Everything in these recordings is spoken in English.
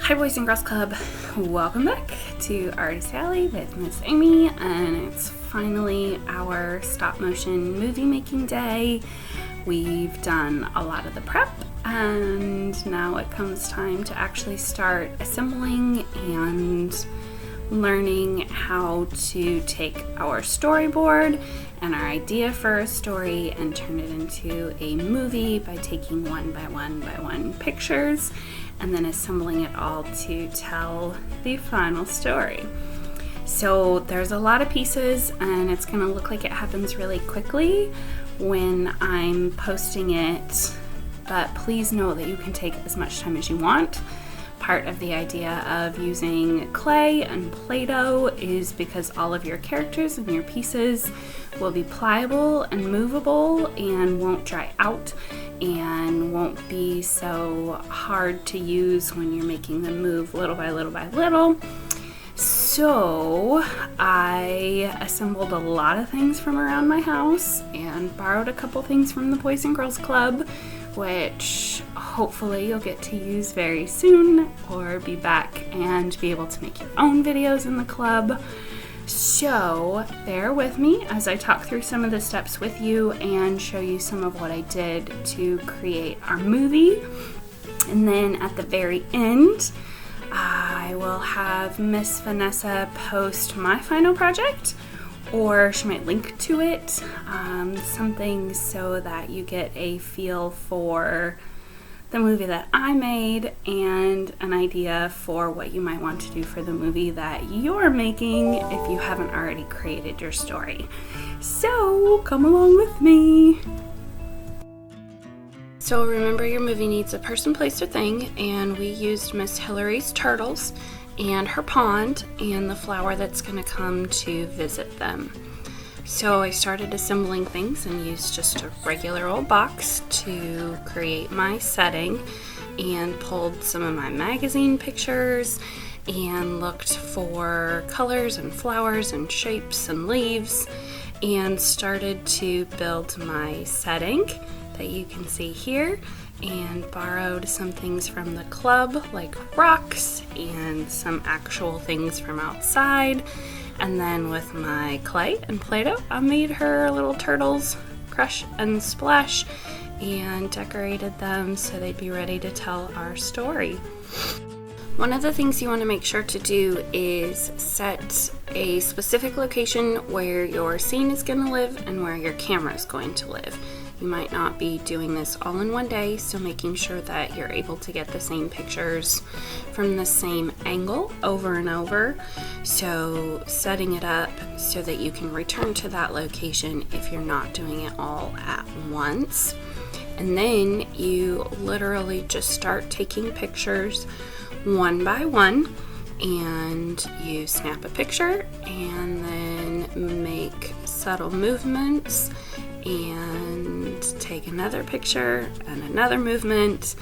Hi Boys and Girls Club, welcome back to Artist Alley with Miss Amy, and it's finally our stop motion movie making day. We've done a lot of the prep and now it comes time to actually start assembling and learning how to take our storyboard and our idea for a story and turn it into a movie by taking one by one pictures and then assembling it all to tell the final story. So there's a lot of pieces and it's going to look like it happens really quickly when I'm posting it, but please know that you can take as much time as you want. Part of the idea of using clay and Play-Doh is because all of your characters and your pieces will be pliable and movable and won't dry out and won't be so hard to use when you're making them move little by little by little. So I assembled a lot of things from around my house and borrowed a couple things from the Boys and Girls Club, which hopefully you'll get to use very soon or be back and be able to make your own videos in the club. So bear with me as I talk through some of the steps with you and show you some of what I did to create our movie. And then at the very end, I will have Miss Vanessa post my final project, or she might link to it, something so that you get a feel for the movie that I made and an idea for what you might want to do for the movie that you're making if you haven't already created your story. So come along with me. So remember, your movie needs a person, place, or thing, and we used Miss Hillary's turtles and her pond and the flower that's going to come to visit them. So I started assembling things and used just a regular old box to create my setting and pulled some of my magazine pictures and looked for colors and flowers and shapes and leaves and started to build my setting that you can see here, and borrowed some things from the club like rocks and some actual things from outside. And then with my clay and Play-Doh, I made her little turtles crush and splash and decorated them so they'd be ready to tell our story. One of the things you want to make sure to do is set a specific location where your scene is going to live and where your camera is going to live. You might not be doing this all in one day, so making sure that you're able to get the same pictures from the same angle over and over. So setting it up so that you can return to that location if you're not doing it all at once. And then you literally just start taking pictures one by one, and you snap a picture and then make subtle movements and take another picture and another movement.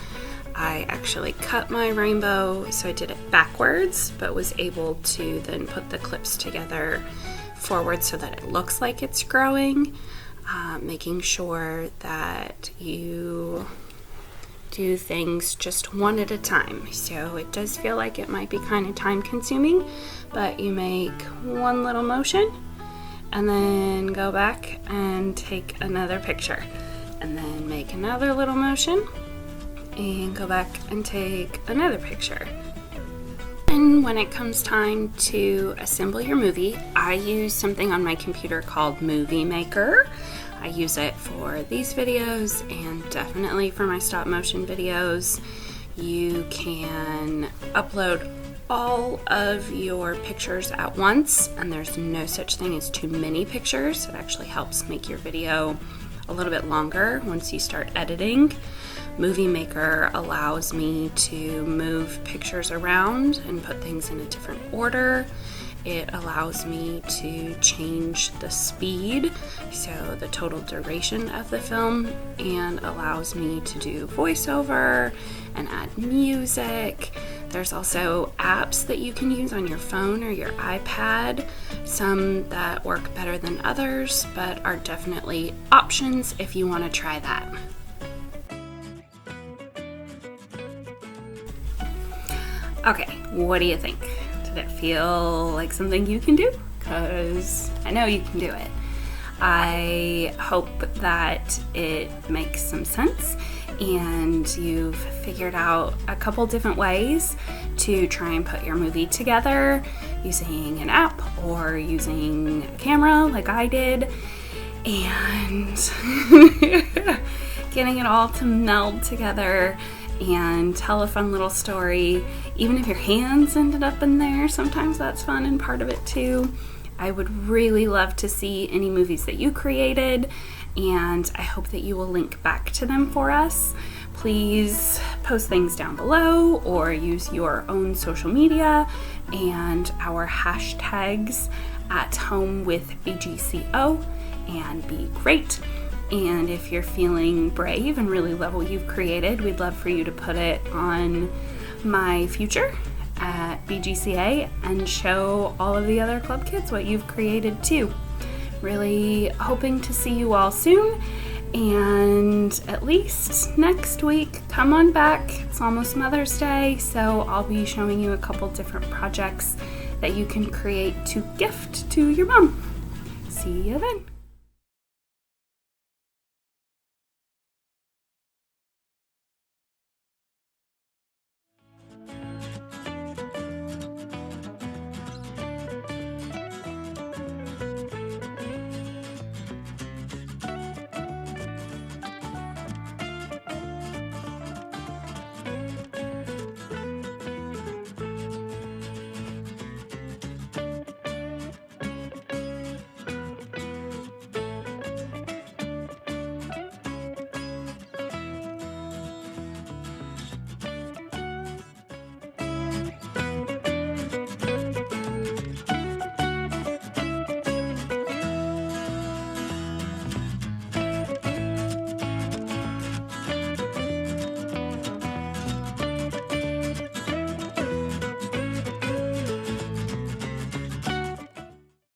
I actually cut my rainbow, so I did it backwards, but was able to then put the clips together forward so that it looks like it's growing, making sure that you do things just one at a time. So it does feel like it might be kind of time consuming, but you make one little motion and then go back and take another picture and then make another little motion and go back and take another picture. And when it comes time to assemble your movie, I use something on my computer called Movie Maker. I use it for these videos and definitely for my stop motion videos. You can upload all of your pictures at once, and there's no such thing as too many pictures. It actually helps make your video a little bit longer once you start editing. Movie Maker allows me to move pictures around and put things in a different order. It allows me to change the speed, so the total duration of the film, and allows me to do voiceover and add music. There's also apps that you can use on your phone or your iPad, some that work better than others, but are definitely options if you want to try that. Okay, what do you think? Did it feel like something you can do? Because I know you can do it. I hope that it makes some sense and you've figured out a couple different ways to try and put your movie together using an app or using a camera like I did, and getting it all to meld together and tell a fun little story. Even if your hands ended up in there, sometimes that's fun and part of it too. I would really love to see any movies that you created, and I hope that you will link back to them for us. Please post things down below or use your own social media and our hashtags at home with BGCO and be great. And if you're feeling brave and really love what you've created, we'd love for you to put it on my future at BGCA and show all of the other club kids what you've created too. Really hoping to see you all soon, and at least next week, come on back. It's almost Mother's Day, so I'll be showing you a couple different projects that you can create to gift to your mom. See you then.